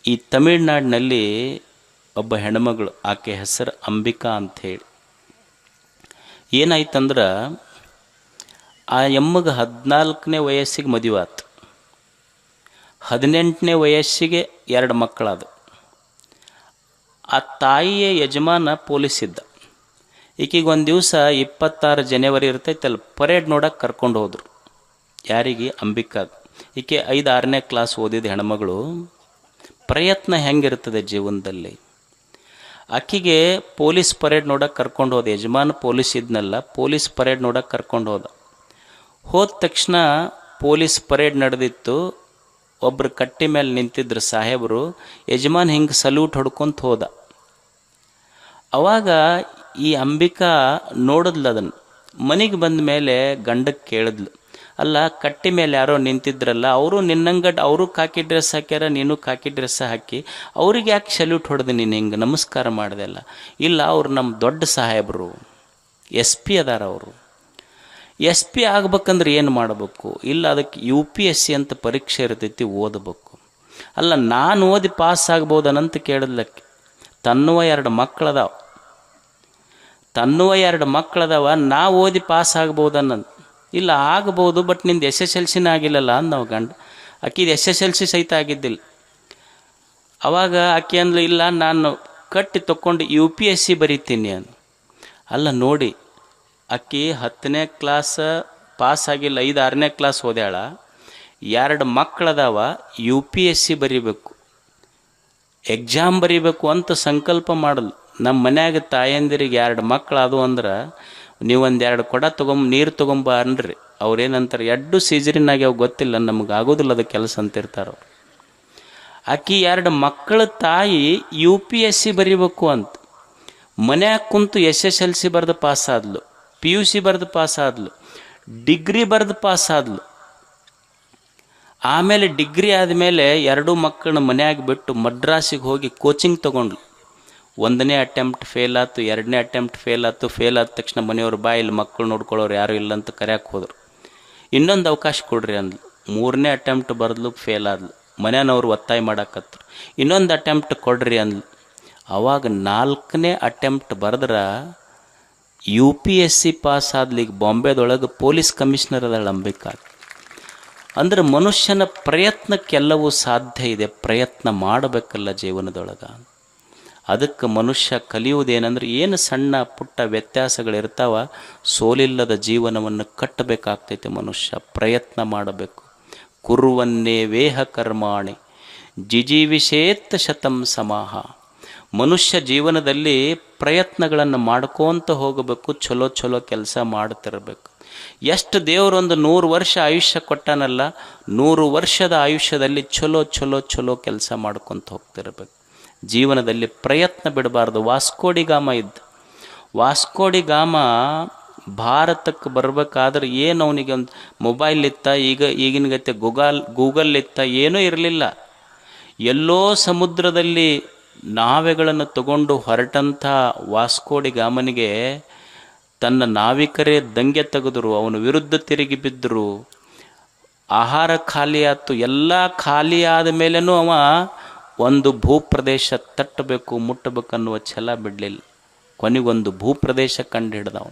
ಈ ತಮಿಳ್ನಾಡಿನಲ್ಲಿ ಒಬ್ಬ ಹೆಣ್ಮಗಳು, ಆಕೆ ಹೆಸರು ಅಂಬಿಕಾ ಅಂಥೇಳಿ. ಏನಾಯ್ತಂದ್ರೆ ಆ ಎಮ್ಮಗೆ 14ನೇ ವಯಸ್ಸಿಗೆ ಮದುವೆ ಆತು. 18ನೇ ವಯಸ್ಸಿಗೆ 2 ಮಕ್ಕಳಾದ. ಆ ತಾಯಿಯ ಯಜಮಾನ ಪೊಲೀಸ್ ಇದ್ದ. ಈಕೆಗೆ ಒಂದು ದಿವಸ 26 ಜನವರಿ ಇರ್ತೈತಲ್ಲ, ಪರೇಡ್ ನೋಡಕ್ಕೆ ಕರ್ಕೊಂಡು ಹೋದರು. ಯಾರಿಗೆ? ಅಂಬಿಕಾಗ. ಈಕೆ 5-6ನೇ ಕ್ಲಾಸ್ ಓದಿದ ಹೆಣ್ಮಗಳು. ಪ್ರಯತ್ನ ಹೆಂಗಿರ್ತದೆ ಜೀವನದಲ್ಲಿ. ಆಕೆಗೆ ಪೊಲೀಸ್ ಪರೇಡ್ ನೋಡಕ್ಕೆ ಕರ್ಕೊಂಡು ಹೋದ. ಯಜಮಾನ ಪೊಲೀಸ್ ಇದ್ನಲ್ಲ, ಪೊಲೀಸ್ ಪರೇಡ್ ನೋಡಕ್ಕೆ ಕರ್ಕೊಂಡು ಹೋದ ತಕ್ಷಣ ಪೊಲೀಸ್ ಪರೇಡ್ ನಡೆದಿತ್ತು. ಒಬ್ಬರು ಕಟ್ಟಿ ಮೇಲೆ ನಿಂತಿದ್ರು ಸಾಹೇಬರು. ಯಜಮಾನ್ ಹಿಂಗೆ ಸಲ್ಯೂಟ್ ಹೊಡ್ಕೊಂತ ಹೋದ. ಅವಾಗ ಈ ಅಂಬಿಕಾ ನೋಡಿದ್ಲು ಅದನ್ನು. ಮನೆಗೆ ಬಂದ ಮೇಲೆ ಗಂಡಕ್ಕೆ ಕೇಳಿದ್ಲು, ಅಲ್ಲ ಕಟ್ಟಿ ಮೇಲೆ ಯಾರೋ ನಿಂತಿದ್ರಲ್ಲ, ಅವರು ನಿನ್ನಂಗಡ್ ಅವರು ಕಾಕಿ ಡ್ರೆಸ್ ಹಾಕ್ಯಾರ, ನೀನು ಕಾಕಿ ಡ್ರೆಸ್ ಹಾಕಿ, ಅವ್ರಿಗೆ ಯಾಕೆ ಸಲ್ಯೂಟ್ ಹೊಡೆದು ನೀನು ಹಿಂಗೆ ನಮಸ್ಕಾರ ಮಾಡಿದೆಲ್ಲ? ಇಲ್ಲ, ಅವ್ರು ನಮ್ಮ ದೊಡ್ಡ ಸಾಹೇಬರು, SP ಅದಾರ ಅವರು. SP ಆಗ್ಬೇಕಂದ್ರೆ ಏನು ಮಾಡಬೇಕು? ಇಲ್ಲ, ಅದಕ್ಕೆ UPSC ಅಂತ ಪರೀಕ್ಷೆ ಇರ್ತೈತಿ, ಓದಬೇಕು. ಅಲ್ಲ, ನಾನು ಓದಿ ಪಾಸ್ ಆಗ್ಬೋದನಂತ ಕೇಳಿದ್ಲಕ್ಕೆ. ತನ್ನುವ 2 ಮಕ್ಕಳದಾವ, ನಾ ಓದಿ ಪಾಸ್ ಆಗ್ಬೋದನ್ನಂತ. ಇಲ್ಲ, ಆಗ್ಬೋದು, ಬಟ್ ನಿಂದು SSLCನ ಆಗಿಲ್ಲಲ್ಲ ಅಂದ ನಾವು ಗಂಡ. ಆಕಿದು SSLC ಸಹಿತ ಆಗಿದ್ದಿಲ್ಲ. ಅವಾಗ ಆಕೆ ಅಂದ್ಲು, ಇಲ್ಲ ನಾನು ಕಟ್ಟಿ ತಗೊಂಡು UPSC ಬರೀತೀನಿ ಅಂದ. ಅಲ್ಲ ನೋಡಿ, ಆಕೆ 10ನೇ ಕ್ಲಾಸ್ ಪಾಸ್ ಆಗಿಲ್ಲ, 5-6ನೇ ಕ್ಲಾಸ್ ಓದ್ಯಾಳ, 2 ಮಕ್ಕಳದಾವ, UPSC ಬರೀಬೇಕು, ಎಕ್ಸಾಮ್ ಬರೀಬೇಕು ಅಂತ ಸಂಕಲ್ಪ ಮಾಡಲು. ನಮ್ಮ ಮನ್ಯಾಗ ತಾಯಂದಿರಿಗೆ 2 ಮಕ್ಕಳಾದು ಅಂದ್ರೆ ನೀವೊಂದು 2 ಕೊಡ ನೀರು ತೊಗೊಂಬ ಅನ್ರಿ. ಅವ್ರೇನಂತಾರೆ, 2 ಸೀಜರಿನಾಗ್ಯಾವ ಗೊತ್ತಿಲ್ಲ, ನಮಗೆ ಆಗೋದಿಲ್ಲ ಅದು ಕೆಲಸ ಅಂತಿರ್ತಾರೆ ಅವ್ರು. ಆಕಿ 2 ಮಕ್ಕಳ ತಾಯಿ UPSC ಬರೀಬೇಕು ಅಂತ ಮನ್ಯಾಗ ಕುಂತು SSLC ಬರೆದು ಪಾಸಾದ್ಲು, PUC ಬರೆದು ಪಾಸಾದ್ಲು, ಡಿಗ್ರಿ ಬರೆದು ಪಾಸಾದ್ಲು. ಆಮೇಲೆ ಡಿಗ್ರಿ ಆದಮೇಲೆ 2 ಮಕ್ಕಳನ್ನ ಮನ್ಯಾಗ ಬಿಟ್ಟು ಮಡ್ರಾಸಿಗೆ ಹೋಗಿ ಕೋಚಿಂಗ್ ತೊಗೊಂಡ್ಲು. 1ನೇ ಅಟೆಂಪ್ಟ್ ಫೇಲ್ ಆಯ್ತು, 2ನೇ ಅಟೆಂಪ್ಟ್ ಫೇಲ್ ಆಯ್ತು. ಫೇಲ್ ಆದ ತಕ್ಷಣ ಮನೆಯವ್ರು ಇಲ್ಲಿ ಮಕ್ಕಳು ನೋಡ್ಕೊಳ್ಳೋರು ಯಾರು ಇಲ್ಲ ಅಂತ ಕರೆಯಕ್ಕೆ ಹೋದರು. ಇನ್ನೊಂದು ಅವಕಾಶ ಕೊಡ್ರಿ ಅಂದ್ಲು. 3ನೇ ಅಟೆಂಪ್ಟ್ ಬರೆದ್ಲು, ಫೇಲ್ ಆದ್ಲು. ಮನೆಯವ್ರು ಒತ್ತಾಯ ಮಾಡಾಕತ್ರು, ಇನ್ನೊಂದು ಅಟೆಂಪ್ಟ್ ಕೊಡ್ರಿ ಅಂದ್ಲು. ಅವಾಗ 4ನೇ ಅಟೆಂಪ್ಟ್ ಬರೆದ್ರೆ UPSC ಪಾಸ್ ಆದ್ಲಿಕ್ಕೆ ಬಾಂಬೆದೊಳಗೆ ಪೊಲೀಸ್ ಕಮಿಷನರ್ ಅದಾಳ ಅಂಬಿಕಾ. ಅಂದ್ರೆ ಮನುಷ್ಯನ ಪ್ರಯತ್ನಕ್ಕೆಲ್ಲವೂ ಸಾಧ್ಯ ಇದೆ, ಪ್ರಯತ್ನ ಮಾಡಬೇಕಲ್ಲ ಜೀವನದೊಳಗೆ. ಅದಕ್ಕೆ ಮನುಷ್ಯ ಕಲಿಯುವುದೇನೆಂದ್ರೆ, ಏನು ಸಣ್ಣ ಪುಟ್ಟ ವ್ಯತ್ಯಾಸಗಳಿರ್ತಾವ, ಸೋಲಿಲ್ಲದ ಜೀವನವನ್ನು ಕಟ್ಟಬೇಕಾಗ್ತೈತೆ. ಮನುಷ್ಯ ಪ್ರಯತ್ನ ಮಾಡಬೇಕು. ಕುರುವನ್ನೇ ವೇಹ ಕರ್ಮಾಣಿ ಜಿಜೀವಿಷೇತ್ ಶತಂ ಸಮಾಹ. ಮನುಷ್ಯ ಜೀವನದಲ್ಲಿ ಪ್ರಯತ್ನಗಳನ್ನು ಮಾಡ್ಕೋತ ಹೋಗಬೇಕು, ಚಲೋ ಕೆಲಸ ಮಾಡ್ತಿರಬೇಕು. ಎಷ್ಟು ದೇವರೊಂದು 100 ವರ್ಷ ಆಯುಷ್ಯ ಕೊಟ್ಟಾನಲ್ಲ, 100 ವರ್ಷದ ಆಯುಷ್ಯದಲ್ಲಿ ಚಲೋ ಕೆಲಸ ಮಾಡ್ಕೊತ ಹೋಗ್ತಿರ್ಬೇಕು. ಜೀವನದಲ್ಲಿ ಪ್ರಯತ್ನ ಬಿಡಬಾರ್ದು. ವಾಸ್ಕೋಡಿಗಾಮ ಭಾರತಕ್ಕೆ ಬರಬೇಕಾದ್ರೆ ಏನು ಅವನಿಗೆ ಒಂದು ಮೊಬೈಲ್ ಇತ್ತ, ಈಗಿನ ಗತೆ ಗೂಗಲ್ ಇತ್ತ, ಏನೂ ಇರಲಿಲ್ಲ. ಎಲ್ಲೋ ಸಮುದ್ರದಲ್ಲಿ ನಾವೆಗಳನ್ನು ತಗೊಂಡು ಹೊರಟಂಥ ವಾಸ್ಕೋಡಿಗಾಮನಿಗೆ ತನ್ನ ನಾವಿಕರೇ ದಂಗೆ ತೆಗೆದರು, ಅವನ ವಿರುದ್ಧ ತಿರುಗಿ ಬಿದ್ದರು. ಆಹಾರ ಖಾಲಿ ಆಯ್ತು. ಎಲ್ಲ ಖಾಲಿ ಆದ ಮೇಲೇನೂ ಅವ ಒಂದು ಭೂಪ್ರದೇಶ ತಟ್ಟಬೇಕು, ಮುಟ್ಟಬೇಕನ್ನುವ ಛಲ ಬಿಡಲಿಲ್ಲ. ಕೊನೆಗೊಂದು ಭೂಪ್ರದೇಶ ಕಂಡು ಹಿಡ್ದವ.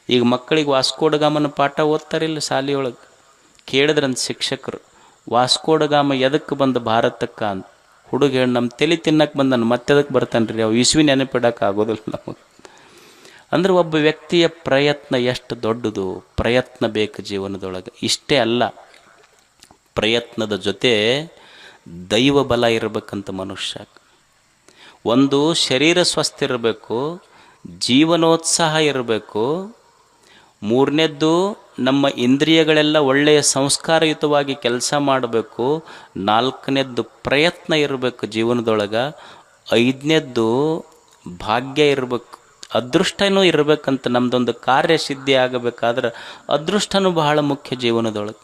ಈಗ ಮಕ್ಕಳಿಗೆ ವಾಸ್ಕೋಡಗಾಮನ ಪಾಠ ಓದ್ತಾರಿಲ್ಲ ಶಾಲೆಯೊಳಗೆ. ಕೇಳಿದ್ರಂತ ಶಿಕ್ಷಕರು, ವಾಸ್ಕೋಡಗಾಮ ಎದಕ್ಕೆ ಬಂದ ಭಾರತಕ್ಕೆ ಅಂತ. ಹುಡುಗ ಹೇಳಿ, ನಮ್ಮ ತಲೆ ತಿನ್ನಕ್ಕೆ ಬಂದನು, ಮತ್ತೆದಕ್ಕೆ ಬರ್ತಾನೆ ರೀ, ಅವು ಇಸ್ವಿ ನೆನಪಿಡಕ್ಕೆ ಆಗೋದಿಲ್ಲ ನಮಗೆ. ಅಂದ್ರೆ ಒಬ್ಬ ವ್ಯಕ್ತಿಯ ಪ್ರಯತ್ನ ಎಷ್ಟು ದೊಡ್ಡದು. ಪ್ರಯತ್ನ ಬೇಕು ಜೀವನದೊಳಗೆ. ಇಷ್ಟೇ ಅಲ್ಲ, ಪ್ರಯತ್ನದ ಜೊತೆ ದೈವ ಬಲ ಇರಬೇಕಂತ ಮನುಷ್ಯ. ಒಂದು ಶರೀರ ಸ್ವಸ್ಥ ಇರಬೇಕು, ಜೀವನೋತ್ಸಾಹ ಇರಬೇಕು. 3ನೇದ್ದು ನಮ್ಮ ಇಂದ್ರಿಯಗಳೆಲ್ಲ ಒಳ್ಳೆಯ ಸಂಸ್ಕಾರಯುತವಾಗಿ ಕೆಲಸ ಮಾಡಬೇಕು. 4ನೇದ್ದು ಪ್ರಯತ್ನ ಇರಬೇಕು ಜೀವನದೊಳಗೆ. 5ನೇದ್ದು ಭಾಗ್ಯ ಇರಬೇಕು, ಅದೃಷ್ಟನೂ ಇರಬೇಕಂತ. ನಮ್ಮದೊಂದು ಕಾರ್ಯ ಸಿದ್ಧಿ ಆಗಬೇಕಾದ್ರೆ ಅದೃಷ್ಟನೂ ಬಹಳ ಮುಖ್ಯ ಜೀವನದೊಳಗೆ.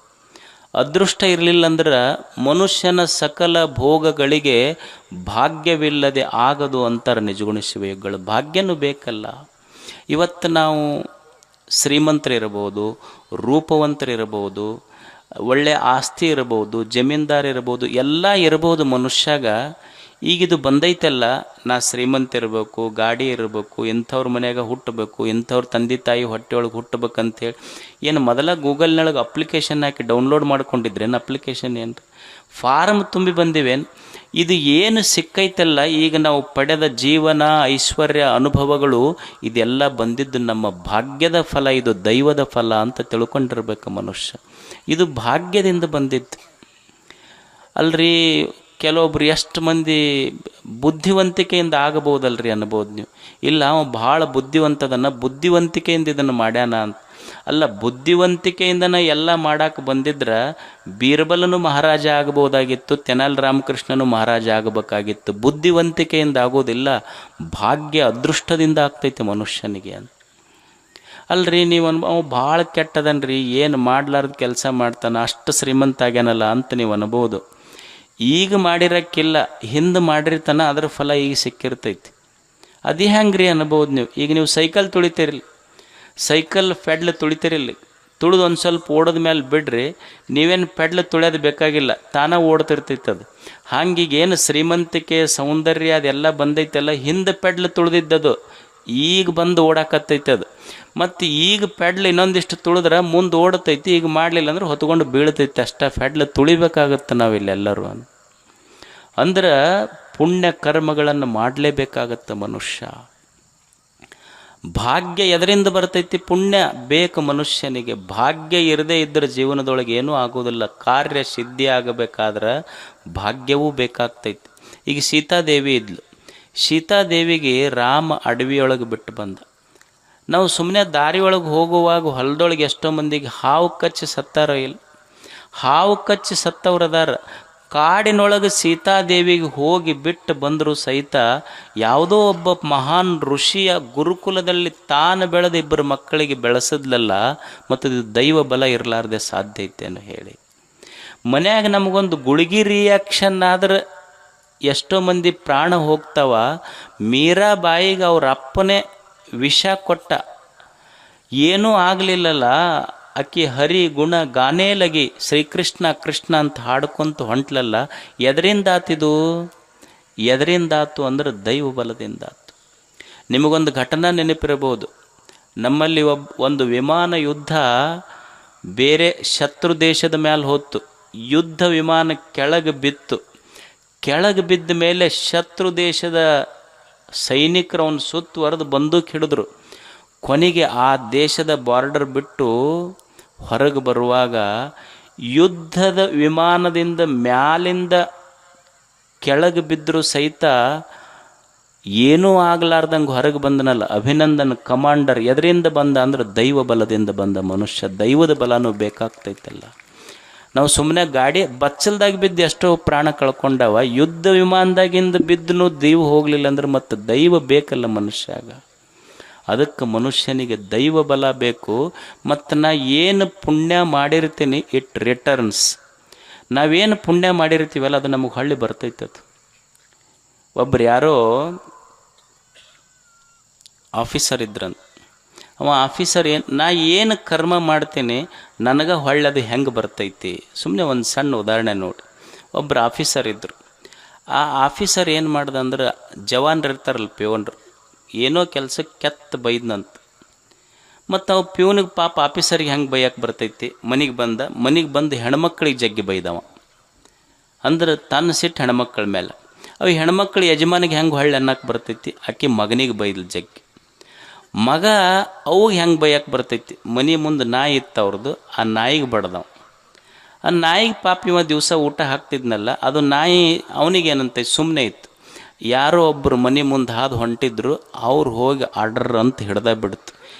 ಅದೃಷ್ಟ ಇರಲಿಲ್ಲ ಅಂದ್ರೆ ಮನುಷ್ಯನ ಸಕಲ ಭೋಗಗಳಿಗೆ ಭಾಗ್ಯವಿಲ್ಲದೆ ಆಗದು ಅಂತಾರೆ ನಿಜಗುಣ ಶಿವಯೋಗಿಗಳು. ಭಾಗ್ಯನೂ ಬೇಕಲ್ಲ. ಇವತ್ತು ನಾವು ಶ್ರೀಮಂತರಿರಬಹುದು, ರೂಪವಂತರಿರಬಹುದು, ಒಳ್ಳೆ ಆಸ್ತಿ ಇರ್ಬೋದು, ಜಮೀನ್ದಾರ್ ಇರ್ಬೋದು, ಎಲ್ಲ ಇರ್ಬೋದು ಮನುಷ್ಯಾಗ. ಈಗಿದು ಬಂದೈತಲ್ಲ, ನಾ ಶ್ರೀಮಂತ ಇರಬೇಕು, ಗಾಡಿ ಇರಬೇಕು, ಇಂಥವ್ರ ಮನ್ಯಾಗ ಹುಟ್ಟಬೇಕು, ಇಂಥವ್ರ ತಂದೆ ತಾಯಿ ಹೊಟ್ಟೆಯೊಳಗೆ ಹುಟ್ಟಬೇಕಂತೇಳಿ ಏನು ಮೊದಲ ಗೂಗಲ್ನೊಳಗೆ ಅಪ್ಲಿಕೇಶನ್ ಹಾಕಿ ಡೌನ್ಲೋಡ್ ಮಾಡ್ಕೊಂಡಿದ್ರೇನು? ಅಪ್ಲಿಕೇಶನ್ ಏನು ಫಾರಮ್ ತುಂಬಿ ಬಂದಿವೇನು? ಇದು ಏನು ಸಿಕ್ಕೈತಲ್ಲ ಈಗ ನಾವು ಪಡೆದ ಜೀವನ, ಐಶ್ವರ್ಯ, ಅನುಭವಗಳು, ಇದೆಲ್ಲ ಬಂದಿದ್ದು ನಮ್ಮ ಭಾಗ್ಯದ ಫಲ, ಇದು ದೈವದ ಫಲ ಅಂತ ತಿಳ್ಕೊಂಡಿರ್ಬೇಕು ಮನುಷ್ಯ. ಇದು ಭಾಗ್ಯದಿಂದ ಬಂದಿದ್ದು ಅಲ್ರಿ. ಕೆಲವೊಬ್ರು ಎಷ್ಟು ಮಂದಿ ಬುದ್ಧಿವಂತಿಕೆಯಿಂದ ಆಗಬಹುದಲ್ರಿ ಅನ್ಬೋದು ನೀವು. ಇಲ್ಲ ಅವ ಭಾಳ ಬುದ್ಧಿವಂತದನ್ನ, ಬುದ್ಧಿವಂತಿಕೆಯಿಂದ ಇದನ್ನು ಮಾಡ್ಯಾನ ಅಂತ. ಅಲ್ಲ, ಬುದ್ಧಿವಂತಿಕೆಯಿಂದನೇ ಎಲ್ಲ ಮಾಡಕ್ಕೆ ಬಂದಿದ್ರೆ ಬೀರ್ಬಲನು ಮಹಾರಾಜ ಆಗಬಹುದಾಗಿತ್ತು, ತೆನಾಲಿ ರಾಮಕೃಷ್ಣನು ಮಹಾರಾಜ ಆಗಬೇಕಾಗಿತ್ತು. ಬುದ್ಧಿವಂತಿಕೆಯಿಂದ ಆಗೋದಿಲ್ಲ, ಭಾಗ್ಯ ಅದೃಷ್ಟದಿಂದ ಆಗ್ತೈತೆ ಮನುಷ್ಯನಿಗೆ ಅಂತ. ಅಲ್ರಿ ನೀವು ಅವ ಭಾಳ ಕೆಟ್ಟದನ್ರಿ, ಏನು ಮಾಡ್ಲಾರ್ದ ಕೆಲಸ ಮಾಡ್ತಾನೆ, ಅಷ್ಟು ಶ್ರೀಮಂತ ಆಗ್ಯಾನಲ್ಲ ಅಂತ ನೀವು ಅನ್ಬೋದು. ಈಗ ಮಾಡಿರೋಕ್ಕಿಲ್ಲ, ಹಿಂದೆ ಮಾಡಿರ್ತಾನೆ, ಅದ್ರ ಫಲ ಈಗ ಸಿಕ್ಕಿರ್ತೈತಿ. ಅದು ಹೆಂಗ್ರಿ ಅನ್ಬೋದು ನೀವು. ಈಗ ನೀವು ಸೈಕಲ್ ತುಳಿತೀರಿಲ್ಲ, ಸೈಕಲ್ ಪೆಡ್ಲ್ ತುಳಿತಿರಿಲ್ಲ, ತುಳಿದು ಒಂದು ಸ್ವಲ್ಪ ಓಡೋದ ಮೇಲೆ ಬಿಡ್ರಿ, ನೀವೇನು ಪೆಡ್ಲ್ ತುಳಿಯೋದು ಬೇಕಾಗಿಲ್ಲ, ತಾನೇ ಓಡ್ತಿರ್ತೈತೆ ಅದು. ಹಂಗೀಗ ಏನು ಶ್ರೀಮಂತಿಕೆ, ಸೌಂದರ್ಯ ಅದೆಲ್ಲ ಬಂದೈತಲ್ಲ, ಹಿಂದೆ ಪೆಡ್ಲ್ ತುಳಿದಿದ್ದದು ಈಗ ಬಂದು ಓಡಾಕತ್ತೈತೆ ಅದು. ಮತ್ತು ಈಗ ಪೆಡ್ಲ್ ಇನ್ನೊಂದಿಷ್ಟು ತುಳಿದ್ರೆ ಮುಂದೆ ಓಡತೈತಿ, ಈಗ ಮಾಡಲಿಲ್ಲ ಅಂದ್ರೆ ಹೊತ್ಕೊಂಡು ಬೀಳ್ತೈತಿ ಅಷ್ಟೇ. ಪೆಡ್ಲ್ ತುಳಿಬೇಕಾಗತ್ತೆ ನಾವಿಲ್ಲೆಲ್ಲರೂ. ಅಂದ್ರೆ ಪುಣ್ಯ ಕರ್ಮಗಳನ್ನು ಮಾಡಲೇಬೇಕಾಗತ್ತೆ ಮನುಷ್ಯ. ಭಾಗ್ಯ ಎದರಿಂದ ಬರ್ತೈತಿ? ಪುಣ್ಯ ಬೇಕು ಮನುಷ್ಯನಿಗೆ. ಭಾಗ್ಯ ಇರದೇ ಇದ್ದರೆ ಜೀವನದೊಳಗೆ ಏನೂ ಆಗೋದಿಲ್ಲ. ಕಾರ್ಯ ಸಿದ್ಧಿ ಆಗಬೇಕಾದ್ರೆ ಭಾಗ್ಯವೂ ಬೇಕಾಗ್ತೈತಿ. ಈಗ ಸೀತಾದೇವಿ ಇದ್ಲು, ಸೀತಾದೇವಿಗೆ ರಾಮ ಅಡವಿಯೊಳಗೆ ಬಿಟ್ಟು ಬಂದ. ನಾವು ಸುಮ್ಮನೆ ದಾರಿಯೊಳಗೆ ಹೋಗುವಾಗ ಹೊಲದೊಳಗೆ ಎಷ್ಟೋ ಮಂದಿಗೆ ಹಾವು ಕಚ್ಚಿ ಸತ್ತಾರ ಇಲ್ಲ, ಹಾವು ಕಚ್ಚಿ ಸತ್ತವ್ರದಾರ. ಕಾಡಿನೊಳಗೆ ಸೀತಾದೇವಿಗೆ ಹೋಗಿ ಬಿಟ್ಟು ಬಂದರೂ ಸಹಿತ ಯಾವುದೋ ಒಬ್ಬ ಮಹಾನ್ ಋಷಿಯ ಗುರುಕುಲದಲ್ಲಿ ತಾನು ಬೆಳೆದ ಇಬ್ಬರು ಮಕ್ಕಳಿಗೆ ಬೆಳೆಸಿದ್ಲಲ್ಲ, ಮತ್ತು ಇದು ದೈವ ಬಲ ಇರಲಾರ್ದೆ ಸಾಧ್ಯ ಐತೇನು ಹೇಳಿ. ಮನ್ಯಾಗ ನಮಗೊಂದು ಗುಳಿಗಿ ರಿಯಾಕ್ಷನ್ ಆದ್ರೆ ಎಷ್ಟೋ ಮಂದಿ ಪ್ರಾಣ ಹೋಗ್ತಾವ. ಮೀರಾಬಾಯಿಗೆ ಅವ್ರ ಅಪ್ಪನೇ ವಿಷ ಕೊಟ್ಟ, ಏನೂ ಆಗಲಿಲ್ಲಲ್ಲ. ಅಕ್ಕಿ ಹರಿ ಗುಣ ಗಾನೇ ಲಗಿ ಶ್ರೀಕೃಷ್ಣ ಕೃಷ್ಣ ಅಂತ ಹಾಡ್ಕೊಂತ ಹೊಂಟ್ಲಲ್ಲ. ಎದರಿಂದಾತಿದು? ಎದರಿಂದಾತು ಅಂದ್ರೆ ದೈವ ಬಲದಿಂದಾತು. ನಿಮಗೊಂದು ಘಟನಾ ನೆನಪಿರಬಹುದು. ನಮ್ಮಲ್ಲಿ ಒಂದು ವಿಮಾನ ಯುದ್ಧ ಬೇರೆ ಶತ್ರು ದೇಶದ ಮೇಲೆ ಹೋಯ್ತು. ಯುದ್ಧ ವಿಮಾನ ಕೆಳಗೆ ಬಿತ್ತು. ಕೆಳಗೆ ಬಿದ್ದ ಮೇಲೆ ಶತ್ರು ದೇಶದ ಸೈನಿಕರು ಅವನು ಸುತ್ತುವರೆದು ಬಂದೂಕ್ ಹಿಡಿದ್ರು. ಕೊನೆಗೆ ಆ ದೇಶದ ಬಾರ್ಡರ್ ಬಿಟ್ಟು ಹೊರಗೆ ಬರುವಾಗ ಯುದ್ಧದ ವಿಮಾನದಿಂದ ಮ್ಯಾಲಿಂದ ಕೆಳಗೆ ಬಿದ್ದರೂ ಸಹಿತ ಏನೂ ಆಗಲಾರ್ದಂಗೆ ಹೊರಗೆ ಬಂದನಲ್ಲ. ಅಭಿನಂದನ್ ಕಮಾಂಡರ್ ಎದರಿಂದ ಬಂದ ಅಂದ್ರೆ ದೈವ ಬಲದಿಂದ ಬಂದ ಮನುಷ್ಯ. ದೈವದ ಬಲನೂ ಬೇಕಾಗ್ತೈತಲ್ಲ. ನಾವು ಸುಮ್ಮನೆ ಗಾಡಿ ಬಚ್ಚಲ್ದಾಗ ಬಿದ್ದು ಎಷ್ಟೋ ಪ್ರಾಣ ಕಳ್ಕೊಂಡವ. ಯುದ್ಧ ವಿಮಾನದಾಗಿಂದ ಬಿದ್ದನು ದೈವ ಹೋಗಲಿಲ್ಲ ಅಂದ್ರೆ ಮತ್ತೆ ದೈವ ಬೇಕಲ್ಲ ಮನುಷ್ಯಾಗ. ಅದಕ್ಕೆ ಮನುಷ್ಯನಿಗೆ ದೈವ ಬಲ ಬೇಕು. ಮತ್ತು ನಾ ಏನು ಪುಣ್ಯ ಮಾಡಿರ್ತೀನಿ ಇಟ್ ರಿಟರ್ನ್ಸ್. ನಾವೇನು ಪುಣ್ಯ ಮಾಡಿರ್ತೀವಲ್ಲ ಅದು ನಮಗೆ ಹೊಳ್ಳಿ ಬರ್ತೈತದು. ಒಬ್ರು ಯಾರೋ ಆಫೀಸರ್ ಇದ್ರಂತ. ಅವ ಆಫೀಸರ್ ನಾ ಏನು ಕರ್ಮ ಮಾಡ್ತೀನಿ ನನಗೆ ಹೊಳ್ಳದು ಹೆಂಗೆ ಬರ್ತೈತಿ? ಸುಮ್ಮನೆ ಒಂದು ಸಣ್ಣ ಉದಾಹರಣೆ ನೋಡಿ. ಒಬ್ಬರು ಆಫೀಸರ್ ಇದ್ದರು. ಆ ಆಫೀಸರ್ ಏನು ಮಾಡ್ದೆ ಅಂದ್ರೆ, ಜವಾನ್ರು ಇರ್ತಾರಲ್ಲ ಪ್ಯೂನ್ರು, ಏನೋ ಕೆಲಸಕ್ಕೆ ಕೆತ್ತ ಬೈದ್ನಂತ. ಮತ್ತು ಅವು ಪ್ಯೂನಿಗೆ ಪಾಪ ಆಫೀಸರಿಗೆ ಹೆಂಗೆ ಬೈಯಕ್ಕೆ ಬರ್ತೈತಿ? ಮನೆಗೆ ಬಂದು ಹೆಣ್ಮಕ್ಳಿಗೆ ಜಗ್ಗಿ ಬೈದವ. ಅಂದ್ರೆ ತನ್ನ ಸಿಟ್ಟು ಹೆಣ್ಮಕ್ಳ ಮೇಲೆ. ಅವು ಹೆಣ್ಮಕ್ಳು ಯಜಮಾನಿಗೆ ಹೆಂಗೆ ಹೊಳ್ಳಿ ಅನ್ನಕ್ಕೆ ಬರ್ತೈತಿ? ಆಕೆ ಮಗನಿಗೆ ಬೈದ್ಲು ಜಗ್ಗಿ. ಮಗ ಅವಿಗೆ ಹೆಂಗೆ ಬೈಯಕ್ಕೆ ಬರ್ತೈತಿ? ಮನೆ ಮುಂದೆ ನಾಯಿ ಇತ್ತು ಅವ್ರದ್ದು, ಆ ನಾಯಿಗೆ ಬಡ್ದವ. ಆ ನಾಯಿಗೆ ಪಾಪ ಇವ ದಿವಸ ಊಟ ಹಾಕ್ತಿದ್ನಲ್ಲ, ಅದು ನಾಯಿ ಅವನಿಗೇನಂತೆ ಸುಮ್ಮನೆ ಇತ್ತು. ಯಾರೋ ಒಬ್ಬರು ಮನೆ ಮುಂದೆ ಹಾದು ಹೊಂಟಿದ್ರು, ಅವ್ರು ಹೋಗಿ ಆರ್ಡರ್ ಅಂತ ಹಿಡ್ದ ಬಿಡ್ತು.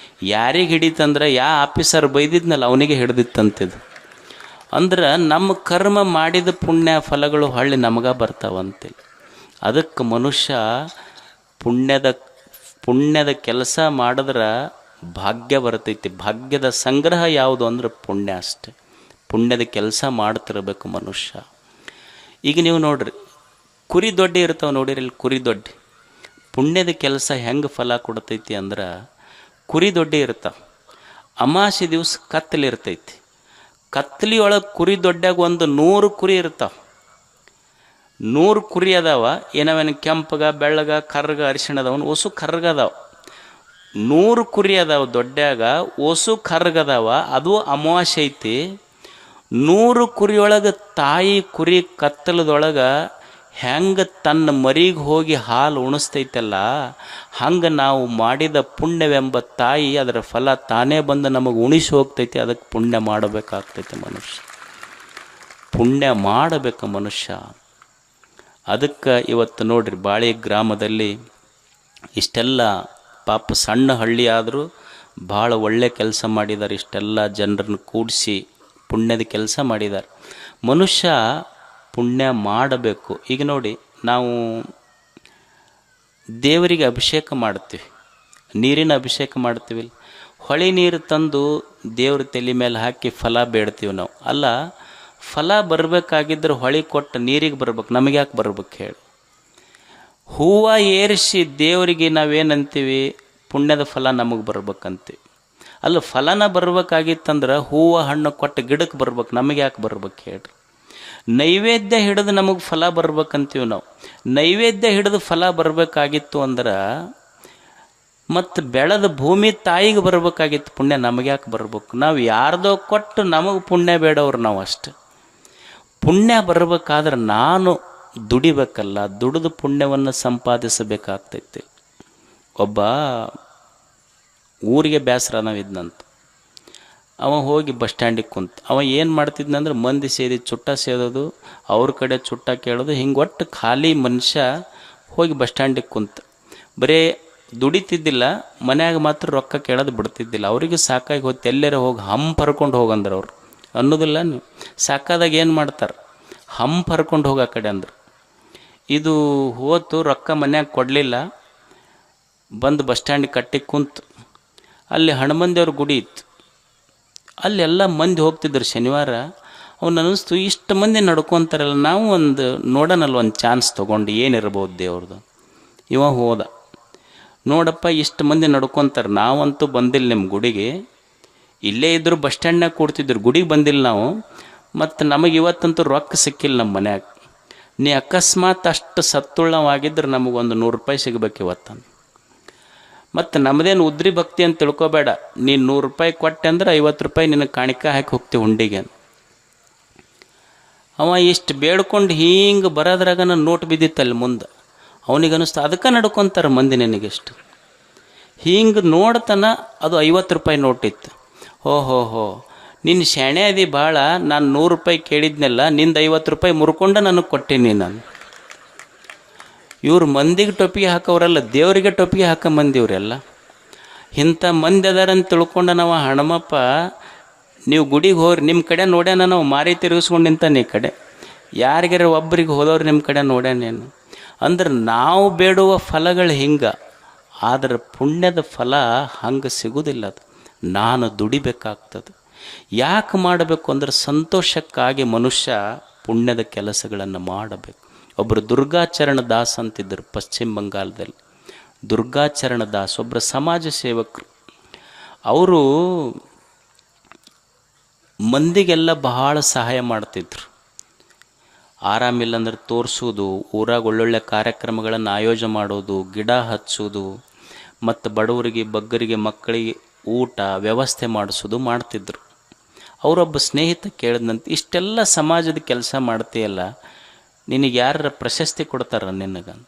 ಯಾರಿಗೆ ಹಿಡಿತಂದ್ರೆ ಆಫೀಸರ್ ಬೈದಿದ್ನಲ್ಲ ಅವನಿಗೆ ಹಿಡ್ದಿತ್ತಂತಿದ್ದು. ಅಂದ್ರೆ ನಮ್ಮ ಕರ್ಮ ಮಾಡಿದ ಪುಣ್ಯ ಫಲಗಳು ಹೊಳ್ಳಿ ನಮಗೆ ಬರ್ತಾವಂತಿಲ್ಲ. ಅದಕ್ಕೆ ಮನುಷ್ಯ ಪುಣ್ಯದ ಕೆಲಸ ಮಾಡಿದ್ರೆ ಭಾಗ್ಯ ಬರ್ತೈತಿ. ಭಾಗ್ಯದ ಸಂಗ್ರಹ ಯಾವುದು ಅಂದ್ರೆ ಪುಣ್ಯ ಅಷ್ಟೆ. ಪುಣ್ಯದ ಕೆಲಸ ಮಾಡ್ತಿರ್ಬೇಕು ಮನುಷ್ಯ. ಈಗ ನೀವು ನೋಡ್ರಿ, ಕುರಿ ದೊಡ್ಡಿ ಇರ್ತಾವೆ ನೋಡಿರಿ, ಇಲ್ಲಿ ಕುರಿ ದೊಡ್ಡಿ ಪುಣ್ಯದ ಕೆಲಸ ಹೆಂಗೆ ಫಲ ಕೊಡ್ತೈತಿ ಅಂದ್ರೆ, ಕುರಿ ದೊಡ್ಡಿ ಇರ್ತಾವೆ. ಅಮಾವಾಸ್ಯೆ ದಿವಸ ಕತ್ತಲಿರ್ತೈತಿ. ಕತ್ಲಿಯೊಳಗೆ ಕುರಿ ದೊಡ್ಡಾಗ ಒಂದು 100 ಕುರಿ ಇರ್ತಾವೆ. 100 ಕುರಿ ಅದಾವ. ಏನವೇನು ಕೆಂಪಗ ಬೆಳ್ಳಗ ಕರ್ರಗ ಅರಿಶಿಣ ಅದಾವನು ಒಸು ಕರ್ರಗದಾವ. 100 ಕುರಿ ಅದಾವ ದೊಡ್ಡಾಗ, ಒಸು ಕರ್ರಗದಾವ. ಅದು ಅಮಾವಾಸ್ಯೆ ಐತಿ. 100 ಕುರಿಯೊಳಗೆ ತಾಯಿ ಕುರಿ ಕತ್ತಲದೊಳಗೆ ಹೆಂಗೆ ತನ್ನ ಮರಿಗೆ ಹೋಗಿ ಹಾಲು ಉಣಿಸ್ತೈತಲ್ಲ, ಹಂಗೆ ನಾವು ಮಾಡಿದ ಪುಣ್ಯವೆಂಬ ತಾಯಿ ಅದರ ಫಲ ತಾನೇ ಬಂದು ನಮಗೆ ಉಣಿಸಿ ಹೋಗ್ತೈತಿ. ಅದಕ್ಕೆ ಪುಣ್ಯ ಮಾಡಬೇಕಾಗ್ತೈತೆ ಮನುಷ್ಯ, ಪುಣ್ಯ ಮಾಡಬೇಕು ಮನುಷ್ಯ. ಅದಕ್ಕೆ ಇವತ್ತು ನೋಡ್ರಿ, ಬಾಳಿ ಗ್ರಾಮದಲ್ಲಿ ಇಷ್ಟೆಲ್ಲ ಪಾಪ ಸಣ್ಣ ಹಳ್ಳಿ ಆದರೂ ಭಾಳ ಒಳ್ಳೆ ಕೆಲಸ ಮಾಡಿದ್ದಾರೆ. ಇಷ್ಟೆಲ್ಲ ಜನರನ್ನು ಕೂಡಿಸಿ ಪುಣ್ಯದ ಕೆಲಸ ಮಾಡಿದ್ದಾರೆ. ಮನುಷ್ಯ ಪುಣ್ಯ ಮಾಡಬೇಕು. ಈಗ ನೋಡಿ, ನಾವು ದೇವರಿಗೆ ಅಭಿಷೇಕ ಮಾಡ್ತೀವಿ, ನೀರಿನ ಅಭಿಷೇಕ ಮಾಡ್ತೀವಿ. ಹೊಳೆ ನೀರು ತಂದು ದೇವ್ರ ತಲೆ ಮೇಲೆ ಹಾಕಿ ಫಲ ಬೇಡ್ತೀವಿ ನಾವು. ಅಲ್ಲ, ಫಲ ಬರಬೇಕಾಗಿದ್ದರೆ ಹೊಳೆ ಕೊಟ್ಟು ನೀರಿಗೆ ಬರ್ಬೇಕು, ನಮಗೆ ಯಾಕೆ ಬರ್ಬೇಕು ಹೇಳಿ? ಹೂವು ಏರಿಸಿ ದೇವರಿಗೆ ನಾವೇನಂತೀವಿ? ಪುಣ್ಯದ ಫಲ ನಮಗೆ ಬರ್ಬೇಕಂತೀವಿ. ಅಲ್ಲ, ಫಲನ ಬರ್ಬೇಕಾಗಿತ್ತಂದ್ರೆ ಹೂವು ಹಣ್ಣು ಕೊಟ್ಟು ಗಿಡಕ್ಕೆ ಬರ್ಬೇಕು, ನಮಗೆ ಯಾಕೆ ಬರ್ಬೇಕು ಹೇಳ್ರಿ? ನೈವೇದ್ಯ ಹಿಡಿದು ನಮಗೆ ಫಲ ಬರ್ಬೇಕಂತೀವಿ ನಾವು. ನೈವೇದ್ಯ ಹಿಡಿದು ಫಲ ಬರಬೇಕಾಗಿತ್ತು ಅಂದ್ರೆ ಮತ್ತು ಬೆಳೆದ ಭೂಮಿ ತಾಯಿಗೆ ಬರಬೇಕಾಗಿತ್ತು ಪುಣ್ಯ, ನಮಗೆ ಯಾಕೆ ಬರ್ಬೇಕು? ನಾವು ಯಾರ್ದೋ ಕೊಟ್ಟು ನಮಗೆ ಪುಣ್ಯ ಬೇಡವ್ರು ನಾವು ಅಷ್ಟೆ. ಪುಣ್ಯ ಬರಬೇಕಾದ್ರೆ ನಾನು ದುಡಿಬೇಕಲ್ಲ, ದುಡಿದು ಪುಣ್ಯವನ್ನು ಸಂಪಾದಿಸಬೇಕಾಗ್ತೈತಿ. ಒಬ್ಬ ಊರಿಗೆ ಬೇಸರ ನಾವಿದ್ನಂತ, ಅವ ಹೋಗಿ ಬಸ್ ಸ್ಟ್ಯಾಂಡಿಗೆ ಕುಂತ. ಅವ ಏನು ಮಾಡ್ತಿದ್ನಂದ್ರೆ, ಮಂದಿ ಸೇರಿ ಚುಟ್ಟ ಸೇದೋದು, ಅವ್ರ ಕಡೆ ಚುಟ್ಟ ಕೇಳೋದು, ಹಿಂಗೆ ಒಟ್ಟು ಖಾಲಿ ಮನುಷ್ಯ ಹೋಗಿ ಬಸ್ ಸ್ಟ್ಯಾಂಡಿಗೆ ಕುಂತ. ಬರೀ ದುಡಿತಿದ್ದಿಲ್ಲ, ಮನ್ಯಾಗ ಮಾತ್ರ ರೊಕ್ಕ ಕೇಳೋದು ಬಿಡ್ತಿದ್ದಿಲ್ಲ. ಅವರಿಗೆ ಸಾಕಾಗಿ ಹೋಗ್ತು, ಎಲ್ಲರೂ ಹೋಗಿ ಹಂಪ್ ಹರ್ಕೊಂಡು ಹೋಗಂದ್ರೆ ಅವ್ರು ಅನ್ನೋದಿಲ್ಲ. ನೀವು ಸಾಕಾದಾಗ ಏನು ಮಾಡ್ತಾರೆ? ಹಂಪ್ ಹರ್ಕೊಂಡು ಹೋಗೋ ಕಡೆ ಅಂದ್ರೆ. ಇದು ಹೋತು, ರೊಕ್ಕ ಮನ್ಯಾಗ ಕೊಡಲಿಲ್ಲ, ಬಂದು ಬಸ್ ಸ್ಟ್ಯಾಂಡಿಗೆ ಕಟ್ಟಿಗೆ ಕುಂತು. ಅಲ್ಲಿ ಹನುಮಂದೇವ್ರ ಗುಡಿ ಇತ್ತು, ಅಲ್ಲೆಲ್ಲ ಮಂದಿ ಹೋಗ್ತಿದ್ರು ಶನಿವಾರ. ಅವ್ನು ಅನ್ನಿಸ್ತು, ಇಷ್ಟು ಮಂದಿ ನಡ್ಕೊತಾರಲ್ಲ, ನಾವು ಒಂದು ನೋಡೋಣಲ್ಲ, ಒಂದು ಚಾನ್ಸ್ ತೊಗೊಂಡು ಏನಿರ್ಬೋದು ದೇವ್ರದ್ದು. ಇವ ಹೋದ. ನೋಡಪ್ಪ, ಇಷ್ಟು ಮಂದಿ ನಡ್ಕೊತಾರೆ, ನಾವಂತೂ ಬಂದಿಲ್ಲ ನಿಮ್ಮ ಗುಡಿಗೆ. ಇಲ್ಲೇ ಇದ್ದರು, ಬಸ್ ಸ್ಟ್ಯಾಂಡ್ನಾಗ ಕೂಡ್ತಿದ್ರು, ಗುಡಿಗೆ ಬಂದಿಲ್ಲ ನಾವು. ಮತ್ತು ನಮಗೆ ಇವತ್ತಂತೂ ರೊಕ್ಕ ಸಿಕ್ಕಿಲ್ಲ ನಮ್ಮ ಮನ್ಯಾಗ. ನೀ ಅಕಸ್ಮಾತ್ ಅಷ್ಟು ಸತ್ತುಳ್ಳವಾಗಿದ್ರೆ ನಮಗೊಂದು 100 ರೂಪಾಯಿ ಸಿಗಬೇಕು ಇವತ್ತಂತ. ಮತ್ತು ನಮ್ಮದೇನು ಉದ್ರಿ ಭಕ್ತಿ ಅಂತ ತಿಳ್ಕೊಬೇಡ. ನೀನು 100 ರೂಪಾಯಿ ಕೊಟ್ಟೆ ಅಂದ್ರೆ 50 ರೂಪಾಯಿ ನಿನಗೆ ಕಾಣಿಕೆ ಹಾಕಿ ಹೋಗ್ತೀವಿ ಹುಂಡಿಗೆ. ಅವ ಇಷ್ಟು ಬೇಡ್ಕೊಂಡು ಹಿಂಗೆ ಬರೋದ್ರಾಗ ನನ್ನ ನೋಟ್ ಬಿದ್ದಿತ್ತಲ್ಲಿ ಮುಂದೆ. ಅವನಿಗೆ ಅನ್ನಿಸ್ತು, ಅದಕ್ಕೆ ನಡ್ಕೊತಾರೆ ಮಂದಿ ನನಗೆಷ್ಟು. ಹಿಂಗೆ ನೋಡ್ತಾನ, ಅದು 50 ರೂಪಾಯಿ ನೋಟಿತ್ತು. ಹೋ ನಿನ್ನ ಶಾಣೆ ಅದಿ ಭಾಳ. ನಾನು 100 ರೂಪಾಯಿ ಕೇಳಿದ್ನೆಲ್ಲ, ನಿಂದು 50 ರೂಪಾಯಿ ಮುರ್ಕೊಂಡು ನನಗೆ ಕೊಟ್ಟೀನಿ ನಾನು. ಇವ್ರು ಮಂದಿಗೆ ಟೊಪ್ಪಿಗೆ ಹಾಕೋರಲ್ಲ, ದೇವರಿಗೆ ಟೊಪ್ಪಿಗೆ ಹಾಕೋ ಮಂದಿ ಇವರೆಲ್ಲ. ಇಂಥ ಮಂದಿ ಅದಾರಂತ ತಿಳ್ಕೊಂಡ ನಾವು ಹಣಮಪ್ಪ, ನೀವು ಗುಡಿಗೆ ಹೋಗ್ರಿ, ನಿಮ್ಮ ಕಡೆ ನೋಡ್ಯಾನ, ನಾವು ಮಾರಿ ತಿರುಗಿಸ್ಕೊಂಡು ನಿಂತಾನೆ ಈ ಕಡೆ. ಯಾರಿಗಾರ ಒಬ್ಬರಿಗೆ ಹೋದವ್ರು ನಿಮ್ಮ ಕಡೆ ನೋಡ್ಯಾನೇನು ಅಂದ್ರೆ, ನಾವು ಬೇಡುವ ಫಲಗಳು ಹಿಂಗೆ. ಆದರೆ ಪುಣ್ಯದ ಫಲ ಹಂಗೆ ಸಿಗೋದಿಲ್ಲ. ಅದು ನಾನು ದುಡಿಬೇಕಾಗ್ತದೆ. ಯಾಕೆ ಮಾಡಬೇಕು ಅಂದ್ರೆ, ಸಂತೋಷಕ್ಕಾಗಿ ಮನುಷ್ಯ ಪುಣ್ಯದ ಕೆಲಸಗಳನ್ನು ಮಾಡಬೇಕು. ಒಬ್ಬರು ದುರ್ಗಾಚರಣ ದಾಸ್ ಅಂತಿದ್ದರು ಪಶ್ಚಿಮ ಬಂಗಾಳದಲ್ಲಿ. ದುರ್ಗಾಚರಣ ದಾಸ್ ಒಬ್ಬರು ಸಮಾಜ ಸೇವಕರು. ಅವರು ಮಂದಿಗೆಲ್ಲ ಬಹಳ ಸಹಾಯ ಮಾಡ್ತಿದ್ರು. ಆರಾಮಿಲ್ಲಂದ್ರೆ ತೋರಿಸೋದು, ಊರಾಗ ಒಳ್ಳೊಳ್ಳೆ ಕಾರ್ಯಕ್ರಮಗಳನ್ನು ಆಯೋಜನೆ ಮಾಡೋದು, ಗಿಡ ಹಚ್ಚೋದು, ಮತ್ತು ಬಡವರಿಗೆ ಬಗ್ಗರಿಗೆ ಮಕ್ಕಳಿಗೆ ಊಟ ವ್ಯವಸ್ಥೆ ಮಾಡಿಸೋದು ಮಾಡ್ತಿದ್ರು. ಅವರೊಬ್ಬ ಸ್ನೇಹಿತ ಕೇಳಿದಂತೆ, ಇಷ್ಟೆಲ್ಲ ಸಮಾಜದ ಕೆಲಸ ಮಾಡ್ತೀಯಲ್ಲ, ನಿನಗೆ ಯಾರ ಪ್ರಶಸ್ತಿ ಕೊಡ್ತಾರ ನಿನಗಂತ.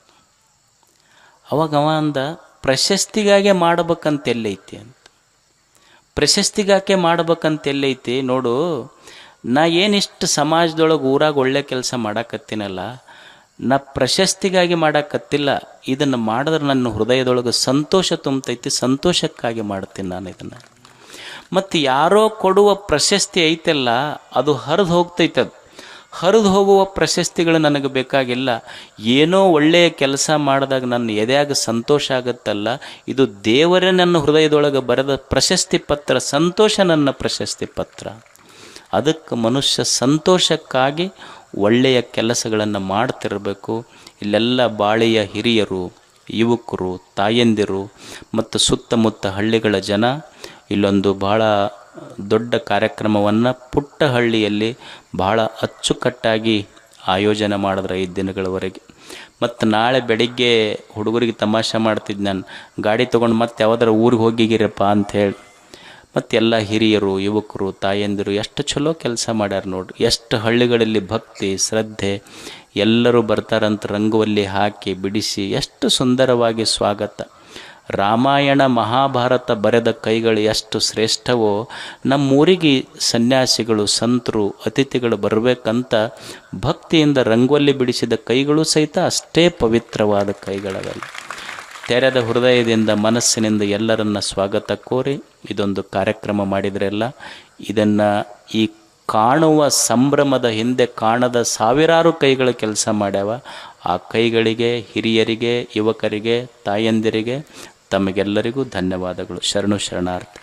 ಅವಾಗ ಅವ ಅಂದ, ಪ್ರಶಸ್ತಿಗಾಗೆ ಮಾಡ್ಬೇಕಂತ ಎಲ್ಲೈತಿ ಅಂತ. ಪ್ರಶಸ್ತಿಗಾಕೆ ಮಾಡ್ಬೇಕಂತ ಎಲ್ಲೈತಿ ನೋಡು, ನಾ ಏನಿಷ್ಟು ಸಮಾಜದೊಳಗೆ ಊರಾಗ ಒಳ್ಳೆ ಕೆಲಸ ಮಾಡಾಕತ್ತೀನಲ್ಲ, ನಾ ಪ್ರಶಸ್ತಿಗಾಗಿ ಮಾಡಾಕತ್ತಿಲ್ಲ. ಇದನ್ನು ಮಾಡಿದ್ರೆ ನನ್ನ ಹೃದಯದೊಳಗೆ ಸಂತೋಷ ತುಂಬತೈತಿ, ಸಂತೋಷಕ್ಕಾಗಿ ಮಾಡ್ತೀನಿ ನಾನು ಇದನ್ನು. ಮತ್ತು ಯಾರೋ ಕೊಡುವ ಪ್ರಶಸ್ತಿ ಐತಲ್ಲ, ಅದು ಹರಿದು ಹೋಗ್ತೈತೆ. ಅದು ಹರಿದು ಹೋಗುವ ಪ್ರಶಸ್ತಿಗಳು ನನಗೆ ಬೇಕಾಗಿಲ್ಲ. ಏನೋ ಒಳ್ಳೆಯ ಕೆಲಸ ಮಾಡಿದಾಗ ನನ್ನ ಎದೆಯಾಗ ಸಂತೋಷ ಆಗುತ್ತಲ್ಲ, ಇದು ದೇವರೇ ನನ್ನ ಹೃದಯದೊಳಗೆ ಬರೆದ ಪ್ರಶಸ್ತಿ ಪತ್ರ, ಸಂತೋಷ ನನ್ನ ಪ್ರಶಸ್ತಿ ಪತ್ರ. ಅದಕ್ಕೆ ಮನುಷ್ಯ ಸಂತೋಷಕ್ಕಾಗಿ ಒಳ್ಳೆಯ ಕೆಲಸಗಳನ್ನು ಮಾಡ್ತಿರಬೇಕು. ಇಲ್ಲೆಲ್ಲ ಬಾಳೆಯ ಹಿರಿಯರು, ಯುವಕರು, ತಾಯಂದಿರು ಮತ್ತು ಸುತ್ತಮುತ್ತ ಹಳ್ಳಿಗಳ ಜನ ಇಲ್ಲೊಂದು ಭಾಳ ದೊಡ್ಡ ಕಾರ್ಯಕ್ರಮವನ್ನು ಪುಟ್ಟಹಳ್ಳಿಯಲ್ಲಿ ಬಹಳ ಅಚ್ಚುಕಟ್ಟಾಗಿ ಆಯೋಜನೆ ಮಾಡಿದ್ರೆ 5 ದಿನಗಳವರೆಗೆ. ಮತ್ತು ನಾಳೆ ಬೆಳಿಗ್ಗೆ ಹುಡುಗರಿಗೆ ತಮಾಷೆ ಮಾಡ್ತಿದ್ದು ನಾನು, ಗಾಡಿ ತೊಗೊಂಡು ಮತ್ತೆ ಯಾವ್ದಾರ ಊರಿಗೆ ಹೋಗಿಗಿರಪ್ಪ ಅಂಥೇಳಿ. ಮತ್ತು ಎಲ್ಲ ಹಿರಿಯರು, ಯುವಕರು, ತಾಯಂದಿರು ಎಷ್ಟು ಚಲೋ ಕೆಲಸ ಮಾಡ್ಯಾರ ನೋಡ್ರಿ. ಎಷ್ಟು ಹಳ್ಳಿಗಳಲ್ಲಿ ಭಕ್ತಿ ಶ್ರದ್ಧೆ, ಎಲ್ಲರೂ ಬರ್ತಾರಂತ ರಂಗೋಲಿ ಹಾಕಿ ಬಿಡಿಸಿ ಎಷ್ಟು ಸುಂದರವಾಗಿ ಸ್ವಾಗತ. ರಾಮಾಯಣ ಮಹಾಭಾರತ ಬರೆದ ಕೈಗಳು ಎಷ್ಟು ಶ್ರೇಷ್ಠವೋ, ನಮ್ಮೂರಿಗೆ ಸನ್ಯಾಸಿಗಳು, ಸಂತರು, ಅತಿಥಿಗಳು ಬರಬೇಕಂತ ಭಕ್ತಿಯಿಂದ ರಂಗೋಲಿ ಬಿಡಿಸಿದ ಕೈಗಳು ಸಹಿತ ಅಷ್ಟೇ ಪವಿತ್ರವಾದ ಕೈಗಳವೆಲ್ಲ. ತೆರೆದ ಹೃದಯದಿಂದ ಮನಸ್ಸಿನಿಂದ ಎಲ್ಲರನ್ನ ಸ್ವಾಗತ ಕೋರಿ ಇದೊಂದು ಕಾರ್ಯಕ್ರಮ ಮಾಡಿದ್ರೆಲ್ಲ. ಇದನ್ನು ಈ ಕಾಣುವ ಸಂಭ್ರಮದ ಹಿಂದೆ ಕಾಣದ ಸಾವಿರಾರು ಕೈಗಳು ಕೆಲಸ ಮಾಡ್ಯಾವ. ಆ ಕೈಗಳಿಗೆ, ಹಿರಿಯರಿಗೆ, ಯುವಕರಿಗೆ, ತಾಯಂದಿರಿಗೆ ತಮಗೆಲ್ಲರಿಗೂ ಧನ್ಯವಾದಗಳು. ಶರಣು ಶರಣಾರ್ಥಿ.